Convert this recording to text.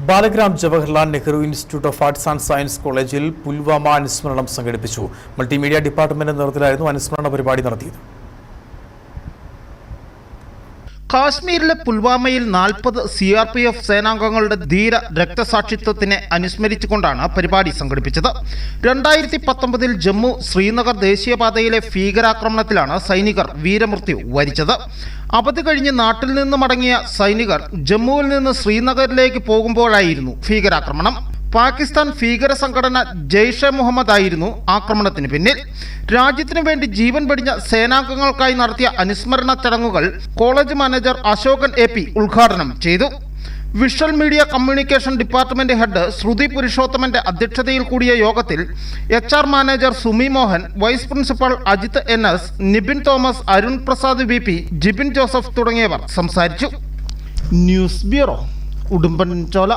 Balagram Jawaharlal Nehru institute of arts and science കോളേജിൽ പുൽവാമ അനുസ്മരണം സംഘടിപ്പിച്ചു. മൾട്ടിമീഡിയ ഡിപ്പാർട്ട്മെന്റ് നേതൃത്വത്തിലായിരുന്നു അനുസ്മരണ പരിപാടി നടത്തിയത്. കാശ്മീരിലെ പുൽവാമയിൽ 40 CRPF സേനാംഗങ്ങളുടെ ധീര രക്തസാക്ഷിത്വത്തിനെ അനുസ്മരിച്ചുകൊണ്ടാണ് പരിപാടി സംഘടിപ്പിച്ചത്. 2019 ജമ്മു ശ്രീനഗർ ദേശീയപാതയിലെ ഭീകരാക്രമണത്തിലാണ് സൈനികർ വീരമൃത്യു വരിച്ചത്. അവധി കഴിഞ്ഞ് നാട്ടിൽ നിന്ന് മടങ്ങിയ സൈനികർ ജമ്മുവിൽ നിന്ന് ശ്രീനഗറിലേക്ക് പോകുമ്പോഴായിരുന്നു ഭീകരാക്രമണം. പാകിസ്ഥാൻ ഭീകര സംഘടന ജെയ്ഷെ മുഹമ്മദ് ആയിരുന്നു ആക്രമണത്തിന് പിന്നിൽ. രാജ്യത്തിനു വേണ്ടി ജീവൻ വെടിഞ്ഞ സേനാംഗങ്ങൾക്കായി നടത്തിയ അനുസ്മരണ ചടങ്ങുകൾ കോളേജ് മാനേജർ അശോകൻ AP ഉദ്ഘാടനം ചെയ്തു. Visual media communication department head Shruthi പുരുഷോത്തമന്റെ അധ്യക്ഷതയിൽ കൂടിയ യോഗത്തിൽ HR manager Sumi Mohan, vice principal Ajith NS, Nibin Thomas, Arun Prasad VP, Jibin Joseph തുടങ്ങിയവർ സംസാരിച്ചു. News bureau, Udumbanchola.